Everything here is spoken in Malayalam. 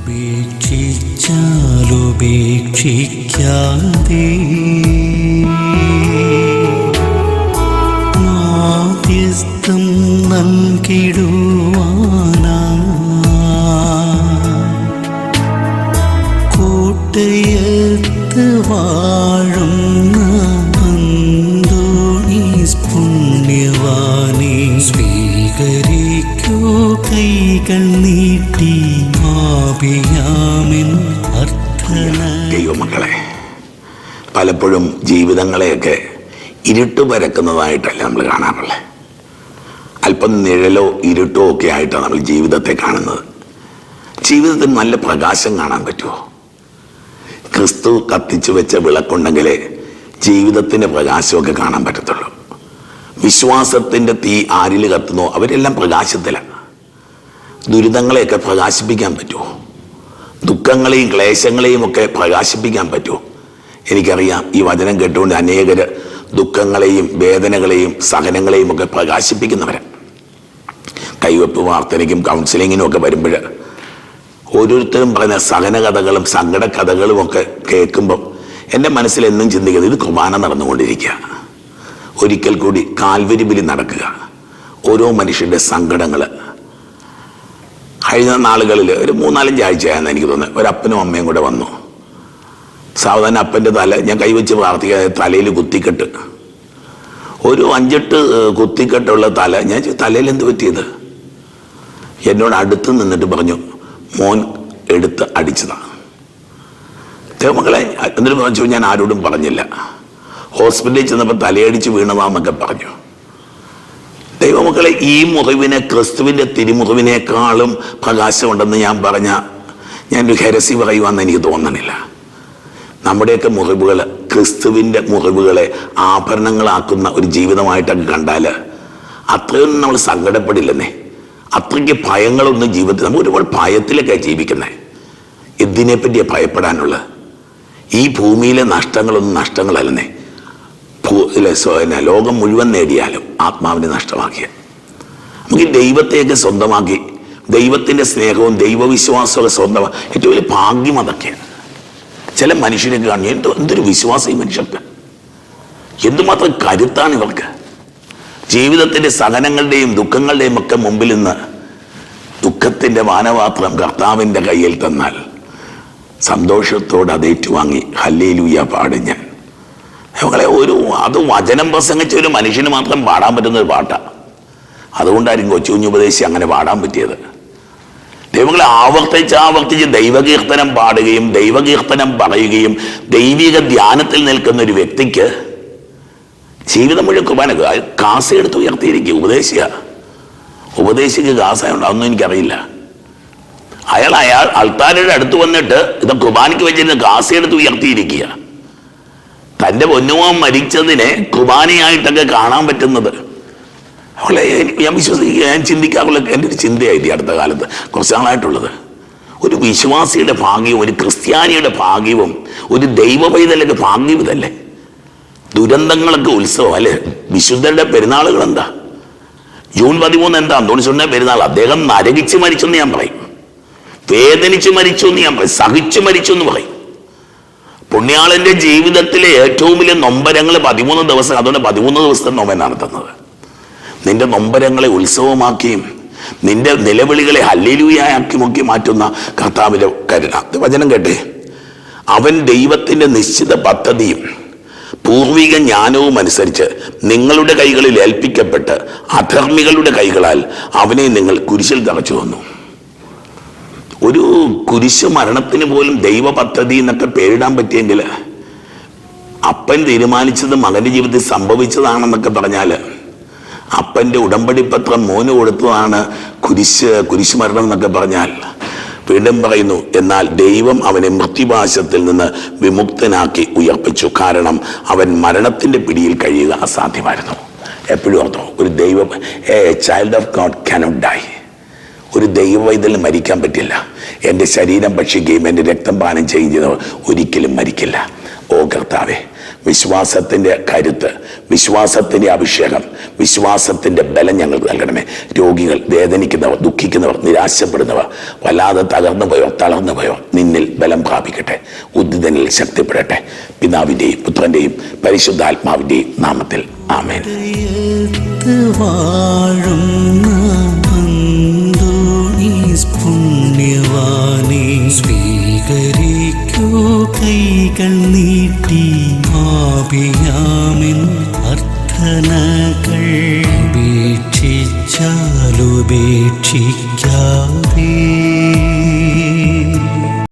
ഉപേക്ഷിച്ചാലുപേക്ഷിക്കാതെ മാധ്യസ്ഥം നൽകിടുവാനാ കോട്ടയത്ത് വാഴുന്ന അന്തോണീസ് പുണ്യവാനെ സ്വീകരിക്കൂ കൈകൾ നീട്ടി ആപിയാമിൻ അർത്ഥന. ദൈവമക്കളെ, പലപ്പോഴും ജീവിതങ്ങളെയൊക്കെ ഇരുട്ട് പരക്കുന്നതായിട്ടല്ല നമ്മൾ കാണാറുള്ളത്. അല്പം നിഴലോ ഇരുട്ടോ ഒക്കെ ആയിട്ടാണ് നമ്മൾ ജീവിതത്തെ കാണുന്നത്. ജീവിതത്തിൽ നല്ല പ്രകാശം കാണാൻ പറ്റുമോ? ക്രിസ്തു കത്തിച്ചു വെച്ച വിളക്കുണ്ടെങ്കിലേ ജീവിതത്തിൻ്റെ പ്രകാശമൊക്കെ കാണാൻ പറ്റത്തുള്ളൂ. വിശ്വാസത്തിൻ്റെ തീ ആരിൽ കത്തുന്നോ അവരെല്ലാം പ്രകാശത്തിലാണ്. ദുരിതങ്ങളെയൊക്കെ പ്രകാശിപ്പിക്കാൻ പറ്റുമോ? ദുഃഖങ്ങളെയും ക്ലേശങ്ങളെയും ഒക്കെ പ്രകാശിപ്പിക്കാൻ പറ്റുമോ? എനിക്കറിയാം, ഈ വചനം കേട്ടുകൊണ്ട് അനേകർ ദുഃഖങ്ങളെയും വേദനകളെയും സഹനങ്ങളെയും ഒക്കെ പ്രകാശിപ്പിക്കുന്നവരാണ്. കൈവെപ്പ് പ്രാർത്ഥനയ്ക്കും കൗൺസിലിങ്ങിനും ഒക്കെ വരുമ്പോൾ ഓരോരുത്തരും പറയുന്ന സഹന കഥകളും സങ്കട കഥകളും ഒക്കെ കേൾക്കുമ്പം എൻ്റെ മനസ്സിൽ എന്നും ചിന്തിക്കുന്നത് ഇത് കുർബാന നടന്നുകൊണ്ടിരിക്കുക. ഒരിക്കൽ കൂടി കാൽവരി നടക്കുക. ഓരോ മനുഷ്യരുടെ സങ്കടങ്ങൾ കഴിഞ്ഞ നാളുകളിൽ ഒരു 3-4 ആഴ്ചയാണെന്ന് എനിക്ക് തോന്നുന്നത്. ഒരപ്പനും അമ്മയും കൂടെ വന്നു. സാവധാനം അപ്പൻ്റെ തല ഞാൻ കൈവച്ച് പ്രാർത്ഥിക്കാതെ തലയിൽ കുത്തിക്കെട്ട്, ഒരു 5-8 കുത്തിക്കെട്ടുള്ള തല. ഞാൻ തലയിൽ എന്ത് പറ്റിയത്? എന്നോട് അടുത്ത് നിന്നിട്ട് പറഞ്ഞു, മോൻ എടുത്ത് അടിച്ചതാണ്. ദൈവമക്കളെ, എന്നിട്ട് പറഞ്ഞു ഞാൻ ആരോടും പറഞ്ഞില്ല. ഹോസ്പിറ്റലിൽ ചെന്നപ്പോൾ തലയടിച്ച് വീണതാന്നൊക്കെ പറഞ്ഞു. ദൈവമക്കളെ, ഈ മുറിവിനെ ക്രിസ്തുവിൻ്റെ തിരുമുറിവിനേക്കാളും പ്രകാശമുണ്ടെന്ന് ഞാൻ പറഞ്ഞ ഞാനൊരു ഹെരസി പറയുവാന്ന് എനിക്ക് തോന്നണില്ല. നമ്മുടെയൊക്കെ മുറിവുകൾ ക്രിസ്തുവിൻ്റെ മുറിവുകളെ ആഭരണങ്ങളാക്കുന്ന ഒരു ജീവിതമായിട്ടൊക്കെ കണ്ടാൽ അത്രയൊന്നും നമ്മൾ സങ്കടപ്പെടില്ലെന്നേ. അത്രയ്ക്ക് ഭയങ്ങളൊന്നും ജീവിതത്തിൽ, നമ്മൾ ഒരുപാട് ഭയത്തിലൊക്കെ ജീവിക്കുന്നത്. എന്തിനെപ്പറ്റിയാണ് ഭയപ്പെടാനുള്ളത്? ഈ ഭൂമിയിലെ നഷ്ടങ്ങളൊന്നും നഷ്ടങ്ങളല്ലെന്നേ. ലോകം മുഴുവൻ നേടിയാലും ആത്മാവിനെ നഷ്ടമാക്കിയ നമുക്ക് ദൈവത്തെയൊക്കെ സ്വന്തമാക്കി ദൈവത്തിൻ്റെ സ്നേഹവും ദൈവവിശ്വാസവും സ്വന്തമാക്കി ഏറ്റവും വലിയ ഭാഗ്യം അതൊക്കെയാണ്. ചില മനുഷ്യരൊക്കെ കാണുക എന്തൊരു വിശ്വാസം ഈ മനുഷ്യർക്ക്, എന്തുമാത്രം കരുത്താണ് ഇവർക്ക്. ജീവിതത്തിൻ്റെ സഹനങ്ങളുടെയും ദുഃഖങ്ങളുടെയും ഒക്കെ മുമ്പിൽ നിന്ന് ദുഃഖത്തിൻ്റെ പാനപാത്രം കർത്താവിൻ്റെ കയ്യിൽ തന്നാൽ സന്തോഷത്തോടെ അത് ഏറ്റുവാങ്ങി ഹല്ലേലൂയ പാടും ഞാൻ. ഞങ്ങളെ അത് വചനം പ്രസംഗിച്ച ഒരു മനുഷ്യന് മാത്രം പാടാൻ പറ്റുന്ന ഒരു പാട്ടാണ്. അതുകൊണ്ടായിരിക്കും കൊച്ചു കുഞ്ഞുപദേശി അങ്ങനെ പാടാൻ പറ്റിയത്. ദൈവങ്ങളെ ആവർത്തിച്ച് ദൈവകീർത്തനം പാടുകയും ദൈവകീർത്തനം പറയുകയും ദൈവിക ധ്യാനത്തിൽ നിൽക്കുന്ന ഒരു വ്യക്തിക്ക് ജീവിതം മുഴുവൻ കുർബാന കാസ എടുത്ത് ഉയർത്തിയിരിക്കുക. ഉപദേശിക്ക് കാസയുണ്ട്, അതൊന്നും എനിക്കറിയില്ല. അയാൾ അൾത്താരയുടെ അടുത്ത് വന്നിട്ട് ഇത് കുർബാനയ്ക്ക് വെച്ചിരുന്ന കാസ എടുത്ത് ഉയർത്തിയിരിക്കുക. തൻ്റെ പൊന്നുമോൻ മരിച്ചതിനെ കുർബാനയായിട്ടൊക്കെ കാണാൻ പറ്റുന്നത് അവളെ ഞാൻ വിശ്വസിക്കുക, ഞാൻ ചിന്തിക്കാറുള്ള എൻ്റെ ഒരു ചിന്തയായിട്ട് അടുത്ത കാലത്ത് കുറച്ച് നാളായിട്ടുള്ളത്. ഒരു വിശ്വാസിയുടെ ഭാഗ്യവും ഒരു ക്രിസ്ത്യാനിയുടെ ഭാഗ്യവും ഒരു ദൈവ പൈതലൊക്കെ ഭാഗ്യം ഇതല്ലേ. ദുരന്തങ്ങളൊക്കെ ഉത്സവം അല്ലേ. വിശുദ്ധരുടെ പെരുന്നാളുകൾ എന്താ? ജൂൺ 13 എന്താ? അന്തോണിസുണ്ണ പെരുന്നാൾ. അദ്ദേഹം നരകിച്ച് മരിച്ചെന്ന് ഞാൻ പറയും, വേദനിച്ച് മരിച്ചു എന്ന് ഞാൻ പറയും, സഹിച്ചു മരിച്ചു എന്ന് പറയും. പുണ്യാളന്റെ ജീവിതത്തിലെ ഏറ്റവും വലിയ നൊമ്പരങ്ങൾ 13 ദിവസം. അതുകൊണ്ട് 13 ദിവസത്തെ നോമ്പ് നടത്തുന്നത്. നിന്റെ നൊമ്പരങ്ങളെ ഉത്സവമാക്കിയും നിന്റെ നിലവിളികളെ ഹല്ലേലൂയയാക്കി മുക്കി മാറ്റുന്ന കർത്താവിന്റെ കരുണ. വചനം കേട്ടെ, അവൻ ദൈവത്തിന്റെ നിശ്ചിത പദ്ധതിയും പൂർവിക ജ്ഞാനവും അനുസരിച്ച് നിങ്ങളുടെ കൈകളിൽ ഏൽപ്പിക്കപ്പെട്ട് അധർമ്മികളുടെ കൈകളാൽ അവനെ നിങ്ങൾ കുരിശിൽ തറച്ചു വന്നു. ഒരു കുരിശ് മരണത്തിന് പോലും ദൈവ പദ്ധതി എന്നൊക്കെ പേരിടാൻ പറ്റിയെങ്കിൽ അപ്പൻ തീരുമാനിച്ചത് മകന്റെ ജീവിതത്തിൽ സംഭവിച്ചതാണെന്നൊക്കെ പറഞ്ഞാൽ അപ്പൻ്റെ ഉടമ്പടി പത്രം മോന് കൊടുത്തതാണ് കുരിശ് മരണം എന്നൊക്കെ പറഞ്ഞാൽ വീണ്ടും പറയുന്നു, എന്നാൽ ദൈവം അവനെ മൃത്യുപാശത്തിൽ നിന്ന് വിമുക്തനാക്കി ഉയർപ്പിച്ചു. കാരണം അവൻ മരണത്തിൻ്റെ പിടിയിൽ കഴിയുക അസാധ്യമായിരുന്നു. എപ്പോഴും ഓർത്തോ, ഒരു child of God cannot die. ഒരു ദൈവവൈതലിന് മരിക്കാൻ പറ്റില്ല. എൻ്റെ ശരീരം ഭക്ഷിക്കുകയും എൻ്റെ രക്തം പാനം ചെയ്യുകയും ചെയ്തവർ ഒരിക്കലും മരിക്കില്ല. ഓ കർത്താവേ, വിശ്വാസത്തിൻ്റെ കരുത്ത്, വിശ്വാസത്തിൻ്റെ അഭിഷേകം, വിശ്വാസത്തിൻ്റെ ബലം ഞങ്ങൾക്ക് നൽകണമേ. രോഗികൾ, വേദനിക്കുന്നവർ, ദുഃഖിക്കുന്നവർ, നിരാശപ്പെടുന്നവർ, വല്ലാതെ തകർന്നു പോയോ തളർന്നു പോയോ നിന്നിൽ ബലം പ്രാപിക്കട്ടെ, ഉദ്ധിതനിൽ ശക്തിപ്പെടട്ടെ. പിതാവിൻ്റെയും പുത്രൻ്റെയും പരിശുദ്ധാത്മാവിൻ്റെയും നാമത്തിൽ ആമേൻ. വാഴുന്ന അന്തോണീസ് പുണ്യവാനെ സ്വീകരിക്കൂ കൈകൾ നീട്ടി ആപിയാമിൻ അർത്ഥനകൾ ഉപേക്ഷിച്ചാലുപേക്ഷിക്കാം